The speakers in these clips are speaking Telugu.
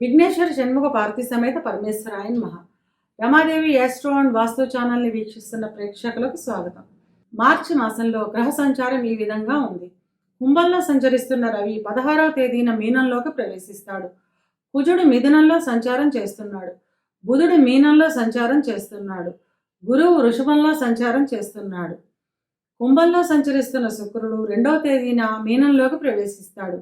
విఘ్నేశ్వర షణ్ముఖ పార్వతీ సమేత పరమేశ్వరాయన్ మహా. రమాదేవి యాస్ట్రో అండ్ వాస్తు ఛానల్ని వీక్షిస్తున్న ప్రేక్షకులకు స్వాగతం. మార్చి మాసంలో గ్రహ సంచారం ఈ విధంగా ఉంది. కుంభంలో సంచరిస్తున్న రవి 16వ తేదీన మీనంలోకి ప్రవేశిస్తాడు. కుజుడు మిథునంలో సంచారం చేస్తున్నాడు. బుధుడు మీనంలో సంచారం చేస్తున్నాడు. గురువు వృషభంలో సంచారం చేస్తున్నాడు. కుంభంలో సంచరిస్తున్న శుక్రుడు 2వ తేదీన మీనంలోకి ప్రవేశిస్తాడు.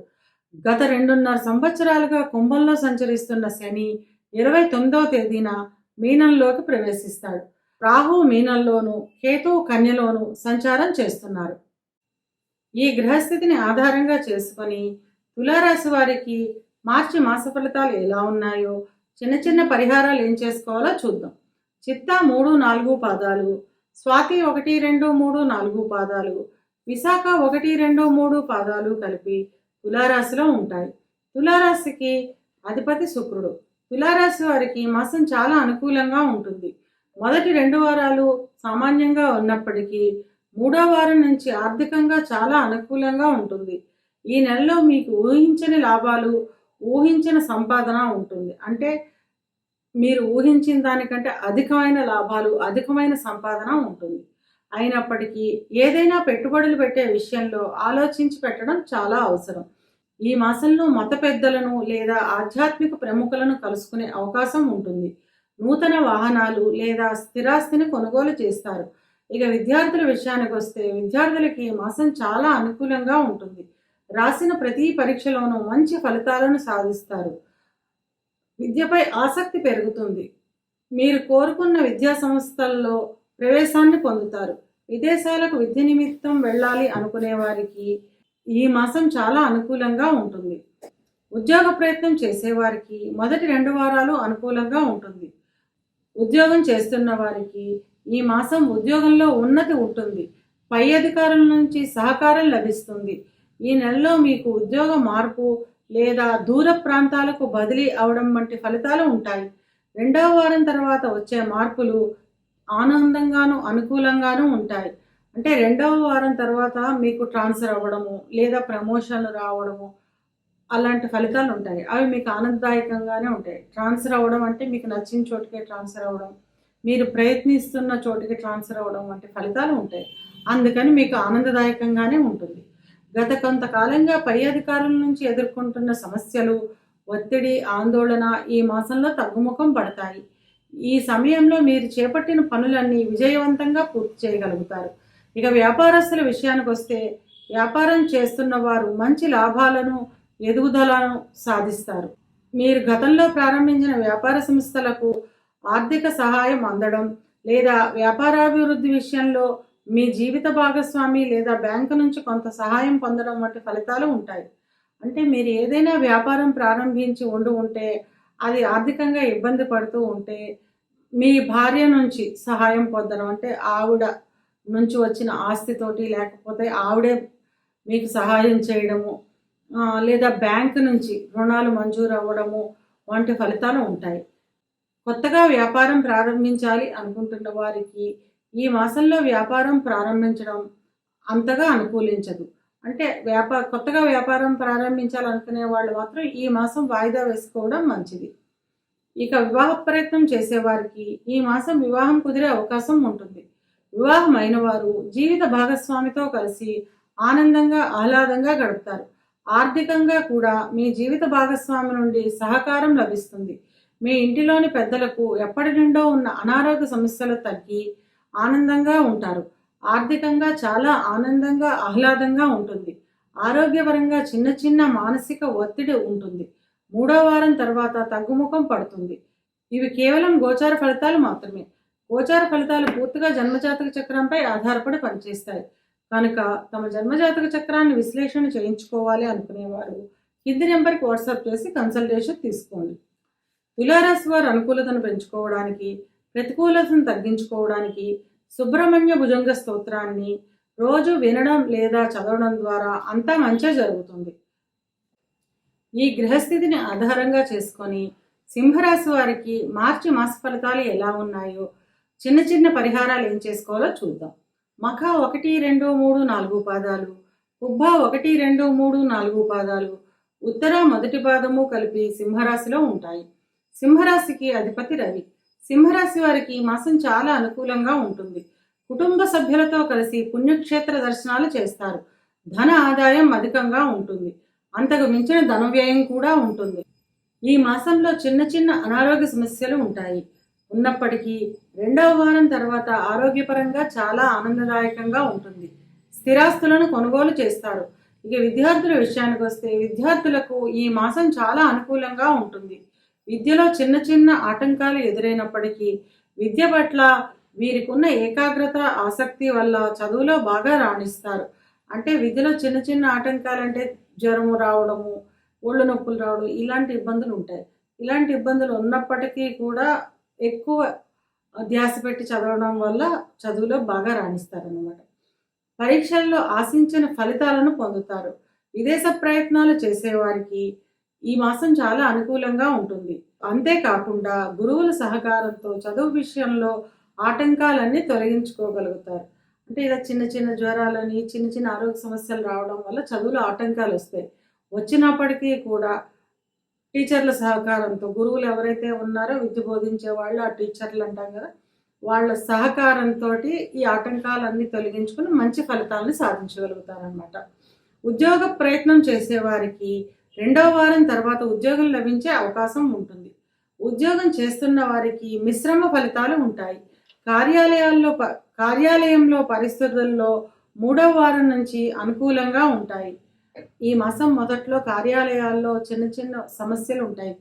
గత 2.5 సంవత్సరాలుగా కుంభంలో సంచరిస్తున్న శని 29వ తేదీన మీనంలోకి ప్రవేశిస్తాడు. రాహు మీనంలోను, కేతువు కన్యలోను సంచారం చేస్తున్నారు. ఈ గ్రహస్థితిని ఆధారంగా చేసుకొని తులారాశి వారికి మార్చి మాస ఫలితాలు ఎలా ఉన్నాయో, చిన్న చిన్న పరిహారాలు ఏం చేసుకోవాలో చూద్దాం. చిత్తా 3, 4 పాదాలు, స్వాతి 1, 2, 3, 4 పాదాలు, విశాఖ 1, 2, 3 పాదాలు కలిపి తులారాశిలో ఉంటాయి. తులారాశికి అధిపతి శుక్రుడు. తులారాశి వారికి మాసం చాలా అనుకూలంగా ఉంటుంది. మొదటి 2 వారాలు సామాన్యంగా ఉన్నప్పటికీ 3వ వారం నుంచి ఆర్థికంగా చాలా అనుకూలంగా ఉంటుంది. ఈ నెలలో మీకు ఊహించని లాభాలు, ఊహించిన సంపాదన ఉంటుంది. అంటే మీరు ఊహించిన దానికంటే అధికమైన లాభాలు, అధికమైన సంపాదన ఉంటుంది. అయినప్పటికీ ఏదైనా పెట్టుబడులు పెట్టే విషయంలో ఆలోచించి పెట్టడం చాలా అవసరం. ఈ మాసంలో మత పెద్దలను లేదా ఆధ్యాత్మిక ప్రముఖులను కలుసుకునే అవకాశం ఉంటుంది. నూతన వాహనాలు లేదా స్థిరాస్తిని కొనుగోలు చేస్తారు. ఇక విద్యార్థుల విషయానికి వస్తే విద్యార్థులకి ఈ మాసం చాలా అనుకూలంగా ఉంటుంది. రాసిన ప్రతి పరీక్షలోనూ మంచి ఫలితాలను సాధిస్తారు. విద్యపై ఆసక్తి పెరుగుతుంది. మీరు కోరుకున్న విద్యా సంస్థల్లో ప్రవేశాన్ని పొందుతారు. విదేశాలకు విద్య నిమిత్తం వెళ్ళాలి అనుకునే వారికి ఈ మాసం చాలా అనుకూలంగా ఉంటుంది. ఉద్యోగ ప్రయత్నం చేసేవారికి మొదటి 2 వారాలు అనుకూలంగా ఉంటుంది. ఉద్యోగం చేస్తున్న వారికి ఈ మాసం ఉద్యోగంలో ఉన్నతి ఉంటుంది. పై అధికారుల నుంచి సహకారం లభిస్తుంది. ఈ నెలలో మీకు ఉద్యోగ మార్పు లేదా దూర ప్రాంతాలకు బదిలీ అవడం వంటి ఫలితాలు ఉంటాయి. 2వ వారం తర్వాత వచ్చే మార్పులు ఆనందంగాను అనుకూలంగానూ ఉంటాయి. అంటే 2వ వారం తర్వాత మీకు ట్రాన్స్ఫర్ అవ్వడము లేదా ప్రమోషన్లు రావడము అలాంటి ఫలితాలు ఉంటాయి. అవి మీకు ఆనందదాయకంగానే ఉంటాయి. ట్రాన్స్ఫర్ అవ్వడం అంటే మీకు నచ్చిన చోటుకే ట్రాన్స్ఫర్ అవ్వడం, మీరు ప్రయత్నిస్తున్న చోటుకి ట్రాన్స్ఫర్ అవ్వడం వంటి ఫలితాలు ఉంటాయి. అందుకని మీకు ఆనందదాయకంగానే ఉంటుంది. గత కొంతకాలంగా పై అధికారుల నుంచి ఎదుర్కొంటున్న సమస్యలు, ఒత్తిడి, ఆందోళన ఈ మాసంలో తగ్గుముఖం పడతాయి. ఈ సమయంలో మీరు చేపట్టిన పనులన్నీ విజయవంతంగా పూర్తి చేయగలుగుతారు. ఇక వ్యాపారస్తుల విషయానికి వస్తే వ్యాపారం చేస్తున్న వారు మంచి లాభాలను, ఎదుగుదలను సాధిస్తారు. మీరు గతంలో ప్రారంభించిన వ్యాపార సంస్థలకు ఆర్థిక సహాయం అందడం లేదా వ్యాపారాభివృద్ధి విషయంలో మీ జీవిత భాగస్వామి లేదా బ్యాంకు నుంచి కొంత సహాయం పొందడం వంటి ఫలితాలు ఉంటాయి. అంటే మీరు ఏదైనా వ్యాపారం ప్రారంభించి ఉంటే అది ఆర్థికంగా ఇబ్బంది పడుతూ ఉంటే మీ భార్య నుంచి సహాయం పొందడం, అంటే ఆవిడ నుంచి వచ్చిన ఆస్తితోటి లేకపోతే ఆవిడే మీకు సహాయం చేయడము, లేదా బ్యాంకు నుంచి రుణాలు మంజూరు అవ్వడము వంటి ఫలితాలు ఉంటాయి. కొత్తగా వ్యాపారం ప్రారంభించాలి అనుకుంటున్న వారికి ఈ మాసంలో వ్యాపారం ప్రారంభించడం అంతగా అనుకూలించదు. అంటే కొత్తగా వ్యాపారం ప్రారంభించాలనుకునే వాళ్ళు మాత్రం ఈ మాసం వాయిదా వేసుకోవడం మంచిది. ఇక వివాహ ప్రయత్నం చేసేవారికి ఈ మాసం వివాహం కుదిరే అవకాశం ఉంటుంది. వివాహమైన వారు జీవిత భాగస్వామితో కలిసి ఆనందంగా, ఆహ్లాదంగా గడుపుతారు. ఆర్థికంగా కూడా మీ జీవిత భాగస్వామి నుండి సహకారం లభిస్తుంది. మీ ఇంటిలోని పెద్దలకు ఎప్పటి నుండో ఉన్న అనారోగ్య సమస్యలు తగ్గి ఆనందంగా ఉంటారు. ఆర్థికంగా చాలా ఆనందంగా, ఆహ్లాదంగా ఉంటుంది. ఆరోగ్యపరంగా చిన్న చిన్న మానసిక ఒత్తిడి ఉంటుంది. 3వ వారం తర్వాత తగ్గుముఖం పడుతుంది. ఇవి కేవలం గోచార ఫలితాలు మాత్రమే. గోచార ఫలితాలు పూర్తిగా జన్మజాతక చక్రంపై ఆధారపడి పనిచేస్తాయి. కనుక తమ జన్మజాతక చక్రాన్ని విశ్లేషణ చేయించుకోవాలి అనుకునేవారు కింది నెంబర్కి వాట్సాప్ చేసి కన్సల్టేషన్ తీసుకోండి. తులారాశి వారు అనుకూలతను పెంచుకోవడానికి, ప్రతికూలతను తగ్గించుకోవడానికి సుబ్రహ్మణ్య భుజంగ స్తోత్రాన్ని రోజు వినడం లేదా చదవడం ద్వారా అంతా మంచిగా జరుగుతుంది. ఈ గ్రహస్థితిని ఆధారంగా చేసుకొని సింహరాశి వారికి మార్చి మాస ఫలితాలు ఎలా ఉన్నాయో, చిన్న చిన్న పరిహారాలు ఏం చేసుకోవాలో చూద్దాం. మఖ 1, 2, 3, 4 పాదాలు, పుబ్బ 1, 2, 3, 4 పాదాలు, ఉత్తర మొదటి పాదము కలిపి సింహరాశిలో ఉంటాయి. సింహరాశికి అధిపతి రవి. సింహరాశి వారికి ఈ మాసం చాలా అనుకూలంగా ఉంటుంది. కుటుంబ సభ్యులతో కలిసి పుణ్యక్షేత్ర దర్శనాలు చేస్తారు. ధన ఆదాయం అధికంగా ఉంటుంది. అంతకు మించిన ధన వ్యయం కూడా ఉంటుంది. ఈ మాసంలో చిన్న చిన్న అనారోగ్య సమస్యలు ఉంటాయి. ఉన్నప్పటికీ రెండవ వారం తర్వాత ఆరోగ్యపరంగా చాలా ఆనందదాయకంగా ఉంటుంది. స్థిరాస్తులను కొనుగోలు చేస్తారు. ఇక విద్యార్థుల విషయానికి వస్తే విద్యార్థులకు ఈ మాసం చాలా అనుకూలంగా ఉంటుంది. విద్యలో చిన్న చిన్న ఆటంకాలు ఎదురైనప్పటికీ విద్య పట్ల వీరికి ఉన్న ఏకాగ్రత ఆసక్తి వల్ల చదువులో బాగా రాణిస్తారు. అంటే విద్యలో చిన్న చిన్న ఆటంకాలు అంటే జ్వరము రావడము, ఒళ్ళు నొప్పులు రావడం ఇలాంటి ఇబ్బందులు ఉంటాయి. ఇలాంటి ఇబ్బందులు ఉన్నప్పటికీ కూడా ఎక్కువ ధ్యాస పెట్టి చదవడం వల్ల చదువులో బాగా రాణిస్తారన్నమాట. పరీక్షల్లో ఆశించిన ఫలితాలను పొందుతారు. విదేశ ప్రయత్నాలు చేసేవారికి ఈ మాసం చాలా అనుకూలంగా ఉంటుంది. అంతేకాకుండా గురువుల సహకారంతో చదువు విషయంలో ఆటంకాలన్నీ తొలగించుకోగలుగుతారు. అంటే ఇలా చిన్న చిన్న జ్వరాలని చిన్న చిన్న ఆరోగ్య సమస్యలు రావడం వల్ల చదువులో ఆటంకాలు వస్తాయి. వచ్చినప్పటికీ కూడా టీచర్ల సహకారంతో గురువులు ఎవరైతే ఉన్నారో విద్య బోధించే వాళ్ళు ఆ టీచర్లు అంటాం కదా, వాళ్ళ సహకారంతో ఈ ఆటంకాలన్నీ తొలగించుకుని మంచి ఫలితాలను సాధించగలుగుతారనమాట. ఉద్యోగ ప్రయత్నం చేసేవారికి రెండవ వారం తర్వాత ఉద్యోగం లభించే అవకాశం ఉంటుంది. ఉద్యోగం చేస్తున్న వారికి మిశ్రమ ఫలితాలు ఉంటాయి. కార్యాలయంలో పరిస్థితుల్లో మూడవ వారం నుంచి అనుకూలంగా ఉంటాయి. ఈ మాసం మొదట్లో కార్యాలయాల్లో చిన్న చిన్న సమస్యలు ఉంటాయి.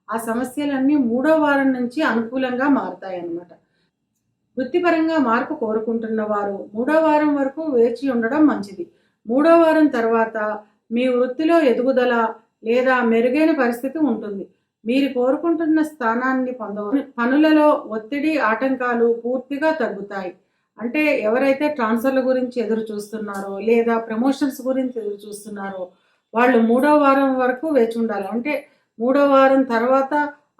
ఆ సమస్యలన్నీ మూడో వారం నుంచి అనుకూలంగా మారుతాయి అన్నమాట. వృత్తిపరంగా మార్పు కోరుకుంటున్న వారు మూడో వారం వరకు వేచి ఉండడం మంచిది. మూడో వారం తర్వాత మీ వృత్తిలో ఎదుగుదల లేదా మెరుగైన పరిస్థితి ఉంటుంది. మీరు కోరుకుంటున్న స్థానాన్ని పనులలో ఒత్తిడి ఆటంకాలు పూర్తిగా తగ్గుతాయి. అంటే ఎవరైతే ట్రాన్స్ఫర్ల గురించి ఎదురు చూస్తున్నారో లేదా ప్రమోషన్స్ గురించి ఎదురు చూస్తున్నారో వాళ్ళు మూడో వారం వరకు వేచి ఉండాలి. అంటే మూడో వారం తర్వాత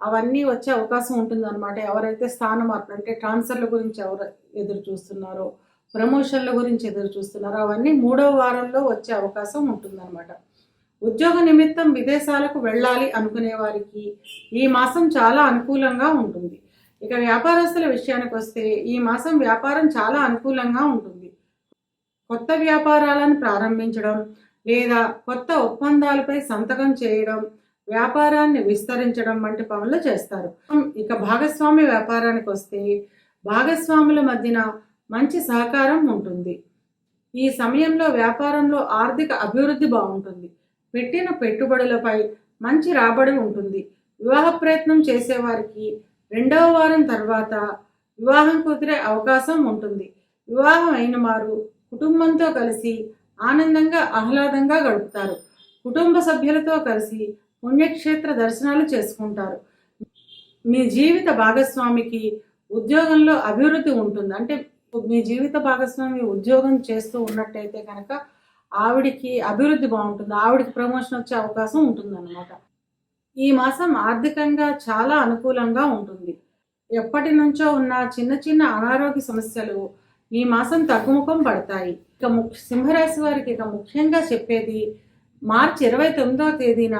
అవన్నీ వచ్చే అవకాశం ఉంటుంది అనమాట. ఎవరైతే స్థాన మార్పులు అంటే ట్రాన్స్ఫర్ల గురించి ఎవరు ఎదురు చూస్తున్నారో ప్రమోషన్ల గురించి ఎదురు చూస్తున్నారో అవన్నీ మూడో వారంలో వచ్చే అవకాశం ఉంటుందన్నమాట. ఉద్యోగ నిమిత్తం విదేశాలకు వెళ్ళాలి అనుకునే వారికి ఈ మాసం చాలా అనుకూలంగా ఉంటుంది. ఇక వ్యాపారస్తుల విషయానికి వస్తే ఈ మాసం వ్యాపారం చాలా అనుకూలంగా ఉంటుంది. కొత్త వ్యాపారాలను ప్రారంభించడం లేదా కొత్త ఒప్పందాలపై సంతకం చేయడం, వ్యాపారాన్ని విస్తరించడం వంటి పనులు చేస్తారు. ఇక భాగస్వామి వ్యాపారానికి వస్తే భాగస్వాముల మధ్యన మంచి సహకారం ఉంటుంది. ఈ సమయంలో వ్యాపారంలో ఆర్థిక అభివృద్ధి బాగుంటుంది. పెట్టిన పెట్టుబడులపై మంచి రాబడి ఉంటుంది. వివాహ ప్రయత్నం చేసేవారికి రెండవ వారం తర్వాత వివాహం కుదిరే అవకాశం ఉంటుంది. వివాహం అయిన వారు కుటుంబంతో కలిసి ఆనందంగా ఆహ్లాదంగా గడుపుతారు. కుటుంబ సభ్యులతో కలిసి పుణ్యక్షేత్ర దర్శనాలు చేసుకుంటారు. మీ జీవిత భాగస్వామికి ఉద్యోగంలో అభివృద్ధి ఉంటుంది. అంటే మీ జీవిత భాగస్వామి ఉద్యోగం చేస్తూ ఉన్నట్టయితే కనుక ఆవిడికి అభివృద్ధి బాగుంటుంది. ఆవిడికి ప్రమోషన్ వచ్చే అవకాశం ఉంటుందన్నమాట. ఈ మాసం ఆర్థికంగా చాలా అనుకూలంగా ఉంటుంది. ఎప్పటి నుంచో ఉన్న చిన్న చిన్న అనారోగ్య సమస్యలు ఈ మాసం తగ్గుముఖం పడతాయి. ఇక సింహరాశి వారికి ఇక ముఖ్యంగా చెప్పేది మార్చి 29వ తేదీన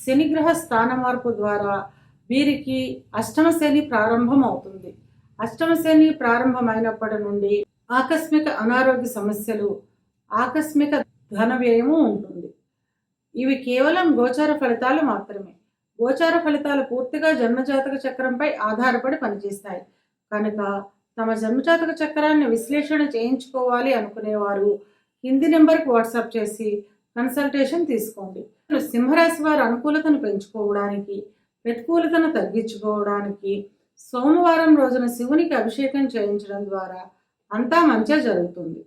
శనిగ్రహ స్థాన మార్పు ద్వారా వీరికి అష్టమ శని ప్రారంభం అవుతుంది. అష్టమ శని ప్రారంభమైనప్పటి నుండి ఆకస్మిక అనారోగ్య సమస్యలు, ఆకస్మిక ధన వ్యయము ఉంటుంది. ఇవి కేవలం గోచార ఫలితాలు మాత్రమే. గోచార ఫలితాలు పూర్తిగా జన్మజాతక చక్రంపై ఆధారపడి పనిచేస్తాయి కనుక తమ జన్మజాతక చక్రాన్ని విశ్లేషణ చేయించుకోవాలి అనుకునేవారు కింది నెంబర్కి వాట్సాప్ చేసి కన్సల్టేషన్ తీసుకోండి. సింహరాశి వారు అనుకూలతను పెంచుకోవడానికి, ప్రతికూలతను తగ్గించుకోవడానికి సోమవారం రోజున శివునికి అభిషేకం చేయించడం ద్వారా అంతా మంచిగా జరుగుతుంది.